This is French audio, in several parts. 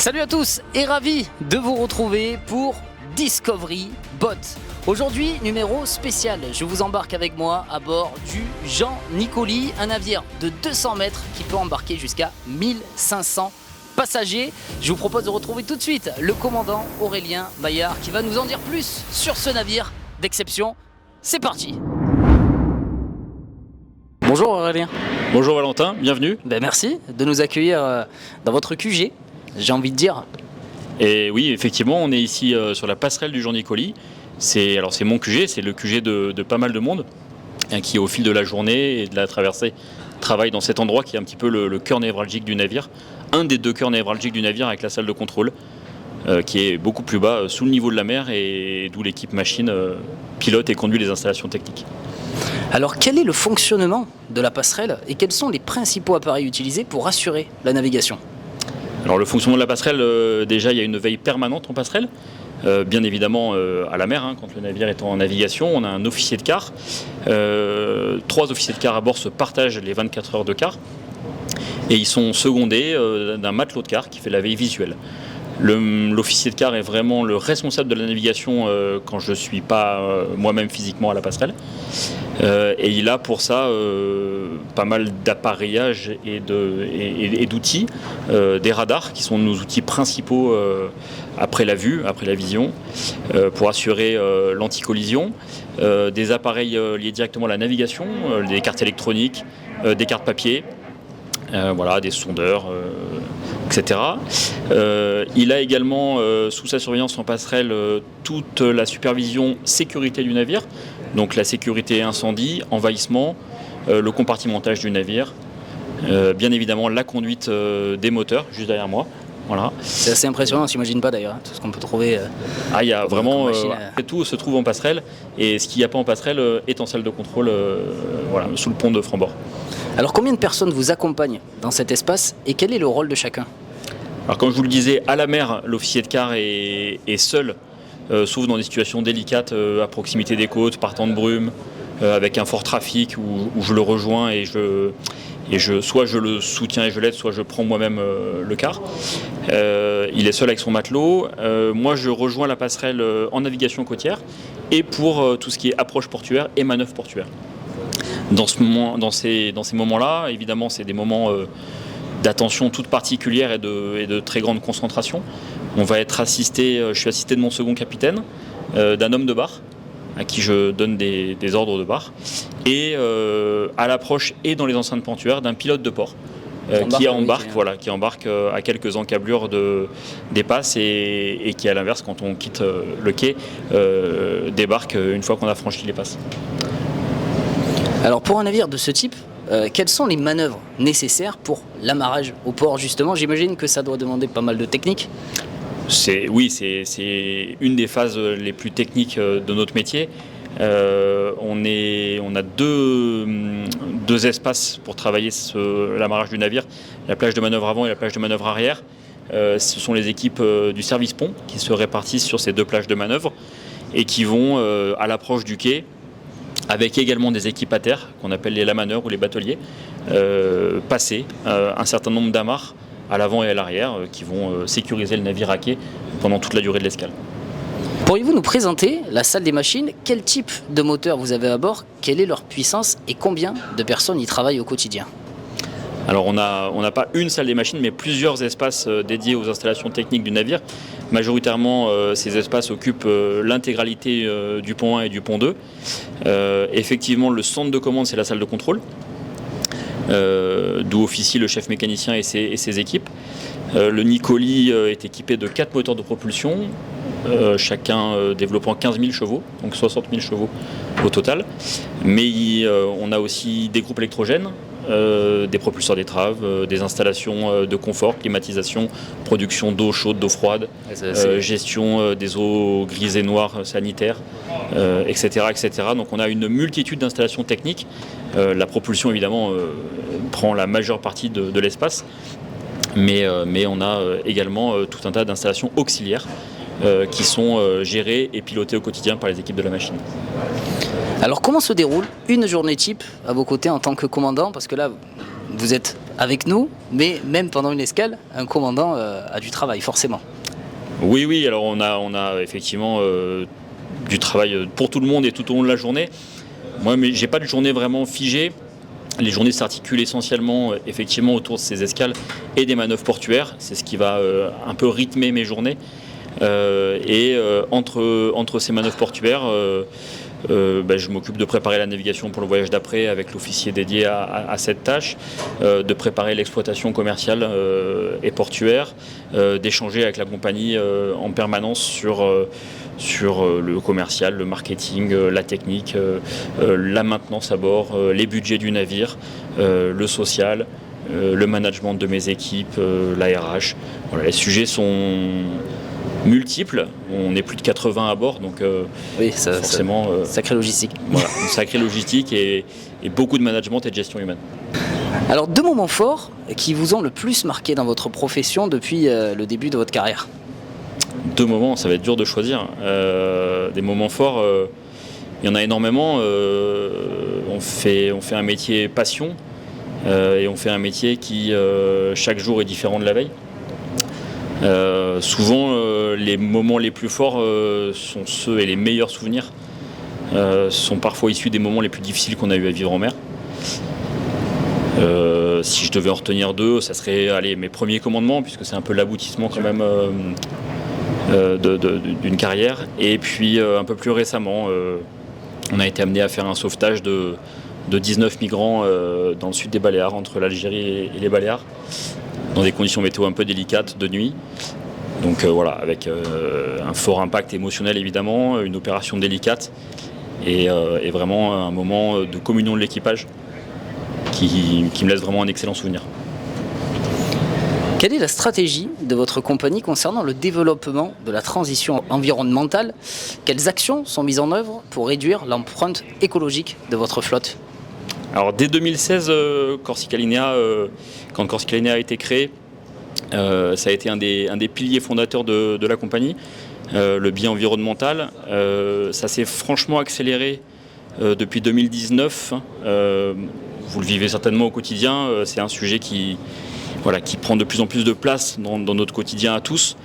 Salut à tous et ravi de vous retrouver pour Discovery Boat. Aujourd'hui, numéro spécial, je vous embarque avec moi à bord du Jean Nicoli, un navire de 200 mètres qui peut embarquer jusqu'à 1500 passagers. Je vous propose de retrouver tout de suite le commandant Aurélien Maillard qui va nous en dire plus sur ce navire d'exception. C'est parti. Bonjour Aurélien. Bonjour Valentin, bienvenue. Merci de nous accueillir dans votre QG, j'ai envie de dire. Et oui, effectivement, on est ici sur la passerelle du Jean Nicoli. C'est mon QG, c'est le QG de pas mal de monde qui, au fil de la journée et de la traversée, travaille dans cet endroit qui est un petit peu le cœur névralgique du navire. Un des deux cœurs névralgiques du navire avec la salle de contrôle qui est beaucoup plus bas, sous le niveau de la mer, et d'où l'équipe machine pilote et conduit les installations techniques. Alors quel est le fonctionnement de la passerelle et quels sont les principaux appareils utilisés pour assurer la navigation ? Alors le fonctionnement de la passerelle, déjà il y a une veille permanente en passerelle. Bien évidemment à la mer, quand le navire est en navigation, on a un officier de quart. 3 officiers de quart à bord se partagent les 24 heures de quart et ils sont secondés d'un matelot de quart qui fait la veille visuelle. L'officier de quart est vraiment le responsable de la navigation quand je ne suis pas moi-même physiquement à la passerelle. Et il a pour ça pas mal d'appareillage et d'outils, des radars qui sont nos outils principaux après la vue, après la vision, pour assurer l'anticollision, des appareils liés directement à la navigation, des cartes électroniques, des cartes papier, des sondeurs, etc. Il a également sous sa surveillance en passerelle toute la supervision sécurité du navire, donc la sécurité incendie, envahissement, le compartimentage du navire, bien évidemment la conduite des moteurs juste derrière moi. Voilà. C'est assez impressionnant, on s'imagine pas d'ailleurs, tout ce qu'on peut trouver. Il y a vraiment tout se trouve en passerelle, et ce qu'il n'y a pas en passerelle est en salle de contrôle, sous le pont de Frambord. Alors combien de personnes vous accompagnent dans cet espace et quel est le rôle de chacun ? Alors comme je vous le disais, à la mer, l'officier de quart est seul, sauf dans des situations délicates à proximité des côtes, partant de brume, avec un fort trafic où je le rejoins et soit je le soutiens et je l'aide, soit je prends moi-même le quart. Il est seul avec son matelot. Moi, je rejoins la passerelle en navigation côtière et pour tout ce qui est approche portuaire et manœuvre portuaire. Dans ces moments-là, évidemment, c'est des moments d'attention toute particulière et de très grande concentration. On va être assisté, je suis assisté de mon second capitaine, d'un homme de bar, à qui je donne des ordres de bar, et à l'approche et dans les enceintes portuaires d'un pilote de port qui embarque à quelques encablures des passes et qui, à l'inverse, quand on quitte le quai, débarque une fois qu'on a franchi les passes. Alors pour un navire de ce type, quelles sont les manœuvres nécessaires pour l'amarrage au port justement ? J'imagine que ça doit demander pas mal de technique. C'est une des phases les plus techniques de notre métier. On a deux espaces pour travailler l'amarrage du navire, la plage de manœuvre avant et la plage de manœuvre arrière. Ce sont les équipes du service pont qui se répartissent sur ces deux plages de manœuvre et qui vont à l'approche du quai, avec également des équipes à terre qu'on appelle les lamaneurs ou les bateliers, passer un certain nombre d'amarres à l'avant et à l'arrière qui vont sécuriser le navire à quai pendant toute la durée de l'escale. Pourriez-vous nous présenter la salle des machines ? Quel type de moteur vous avez à bord ? Quelle est leur puissance et combien de personnes y travaillent au quotidien ? Alors on n'a pas une salle des machines, mais plusieurs espaces dédiés aux installations techniques du navire. Majoritairement, ces espaces occupent l'intégralité du pont 1 et du pont 2. Effectivement, le centre de commande, c'est la salle de contrôle, d'où officie le chef mécanicien et ses équipes. Le Nicoli est équipé de 4 moteurs de propulsion, chacun développant 15 000 chevaux, donc 60 000 chevaux au total. Mais on a aussi des groupes électrogènes, des propulseurs d'étrave, des installations de confort, climatisation, production d'eau chaude, d'eau froide, gestion des eaux grises et noires sanitaires, etc., etc. Donc on a une multitude d'installations techniques. La propulsion évidemment prend la majeure partie de l'espace, mais on a également tout un tas d'installations auxiliaires qui sont gérées et pilotées au quotidien par les équipes de la machine. Alors comment se déroule une journée type à vos côtés en tant que commandant ? Parce que là, vous êtes avec nous, mais même pendant une escale, un commandant a du travail, forcément. Oui, alors on a effectivement du travail pour tout le monde et tout au long de la journée. Moi, mais j'ai pas de journée vraiment figée. Les journées s'articulent essentiellement effectivement autour de ces escales et des manœuvres portuaires. C'est ce qui va un peu rythmer mes journées. Entre ces manœuvres portuaires, je m'occupe de préparer la navigation pour le voyage d'après avec l'officier dédié à cette tâche, de préparer l'exploitation commerciale et portuaire, d'échanger avec la compagnie en permanence sur le commercial, le marketing, la technique, la maintenance à bord, les budgets du navire, le social, le management de mes équipes, la RH. Voilà, les sujets sont multiples, on est plus de 80 à bord, donc forcément sacrée logistique. Voilà, une sacrée logistique et beaucoup de management et de gestion humaine. Alors 2 moments forts qui vous ont le plus marqué dans votre profession depuis le début de votre carrière. 2 moments, ça va être dur de choisir. Des moments forts, il y en a énormément. On fait un métier passion et on fait un métier qui chaque jour est différent de la veille. Souvent, les moments les plus forts sont ceux et les meilleurs souvenirs sont parfois issus des moments les plus difficiles qu'on a eu à vivre en mer. Si je devais en retenir 2, ça serait mes premiers commandements, puisque c'est un peu l'aboutissement quand même d'une carrière. Et puis un peu plus récemment, on a été amené à faire un sauvetage de 19 migrants dans le sud des Baléares, entre l'Algérie et les Baléares, dans des conditions météo un peu délicates de nuit. Donc avec un fort impact émotionnel évidemment, une opération délicate et vraiment un moment de communion de l'équipage qui me laisse vraiment un excellent souvenir. Quelle est la stratégie de votre compagnie concernant le développement de la transition environnementale? Quelles actions sont mises en œuvre pour réduire l'empreinte écologique de votre flotte? Alors dès 2016, Corsica Linea, quand Corsica Linea a été créé, ça a été un des piliers fondateurs de la compagnie, le biais environnemental. Ça s'est franchement accéléré depuis 2019. Vous le vivez certainement au quotidien, c'est un sujet qui prend de plus en plus de place dans notre quotidien à tous.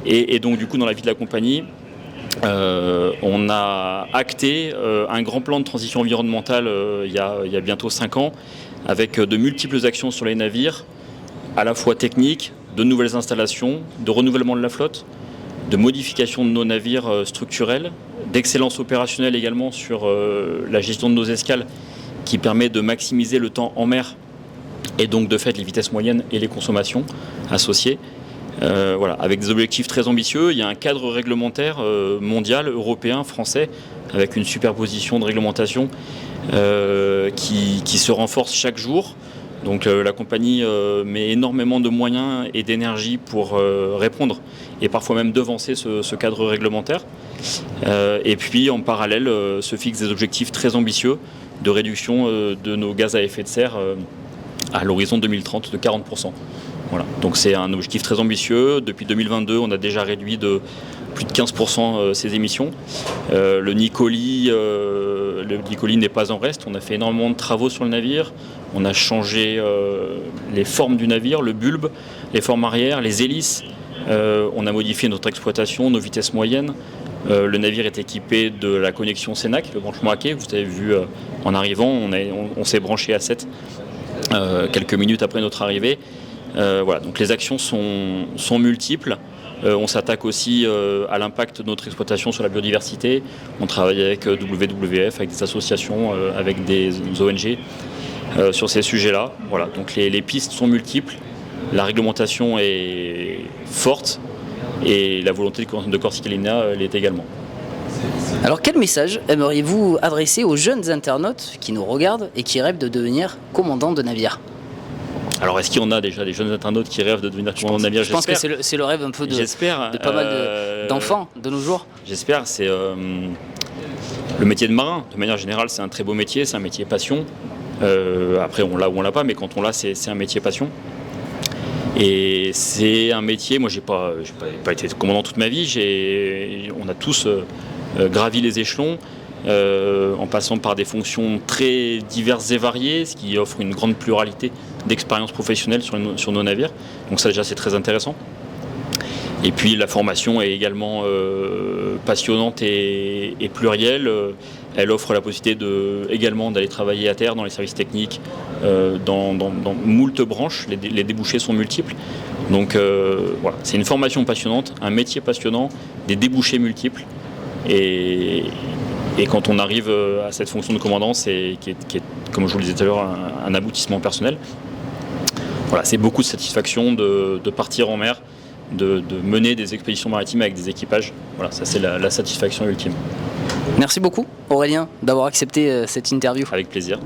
Et donc du coup dans la vie de la compagnie, on a acté un grand plan de transition environnementale il y a bientôt 5 ans, avec de multiples actions sur les navires, à la fois techniques, de nouvelles installations, de renouvellement de la flotte, de modification de nos navires structurels, d'excellence opérationnelle également sur la gestion de nos escales, qui permet de maximiser le temps en mer et donc de fait les vitesses moyennes et les consommations associées. Avec des objectifs très ambitieux. Il y a un cadre réglementaire mondial, européen, français, avec une superposition de réglementation qui se renforce chaque jour. Donc la compagnie met énormément de moyens et d'énergie pour répondre et parfois même devancer ce cadre réglementaire. Et puis en parallèle se fixe des objectifs très ambitieux de réduction de nos gaz à effet de serre à l'horizon 2030 de 40%. Voilà. Donc c'est un objectif très ambitieux. Depuis 2022, on a déjà réduit de plus de 15% ces émissions. Le Nicoli n'est pas en reste. On a fait énormément de travaux sur le navire. On a changé les formes du navire, le bulbe, les formes arrière, les hélices. On a modifié notre exploitation, nos vitesses moyennes. Le navire est équipé de la connexion Cenac, le branchement à quai. Vous avez vu en arrivant, on s'est branché à 7 quelques minutes après notre arrivée. Donc les actions sont multiples. On s'attaque aussi à l'impact de notre exploitation sur la biodiversité. On travaille avec WWF, avec des associations, avec des ONG sur ces sujets-là. Voilà, donc les pistes sont multiples, la réglementation est forte et la volonté de Corsica Linea l'est également. Alors quel message aimeriez-vous adresser aux jeunes internautes qui nous regardent et qui rêvent de devenir commandant de navire? Alors est-ce qu'il y en a déjà des jeunes internautes qui rêvent de devenir commandant de navire? Je pense que c'est le rêve un peu de pas mal d'enfants de nos jours. J'espère, c'est le métier de marin. De manière générale, c'est un très beau métier, c'est un métier passion. Après, on l'a ou on l'a pas, mais quand on l'a, c'est un métier passion. Et c'est un métier, moi j'ai pas été commandant toute ma vie, on a tous gravi les échelons en passant par des fonctions très diverses et variées, ce qui offre une grande pluralité d'expérience professionnelle sur nos navires. Donc ça déjà c'est très intéressant. Et puis la formation est également passionnante et plurielle. Elle offre la possibilité également d'aller travailler à terre dans les services techniques, dans moult branches. Les débouchés sont multiples. Donc voilà, c'est une formation passionnante, un métier passionnant, des débouchés multiples. Et quand on arrive à cette fonction de commandant, qui est, comme je vous le disais tout à l'heure, un aboutissement personnel. Voilà, c'est beaucoup de satisfaction de partir en mer, de mener des expéditions maritimes avec des équipages. Voilà, ça c'est la satisfaction ultime. Merci beaucoup Aurélien d'avoir accepté cette interview. Avec plaisir.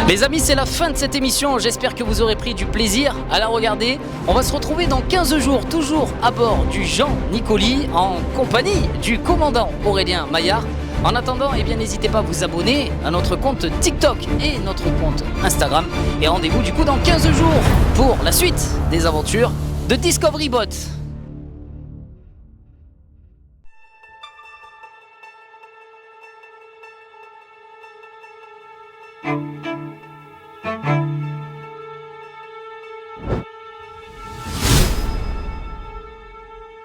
Les amis, c'est la fin de cette émission, j'espère que vous aurez pris du plaisir à la regarder. On va se retrouver dans 15 jours, toujours à bord du Jean Nicoli, en compagnie du commandant Aurélien Maillard. En attendant, eh bien, n'hésitez pas à vous abonner à notre compte TikTok et notre compte Instagram. Et rendez-vous du coup dans 15 jours pour la suite des aventures de Discovery Boat.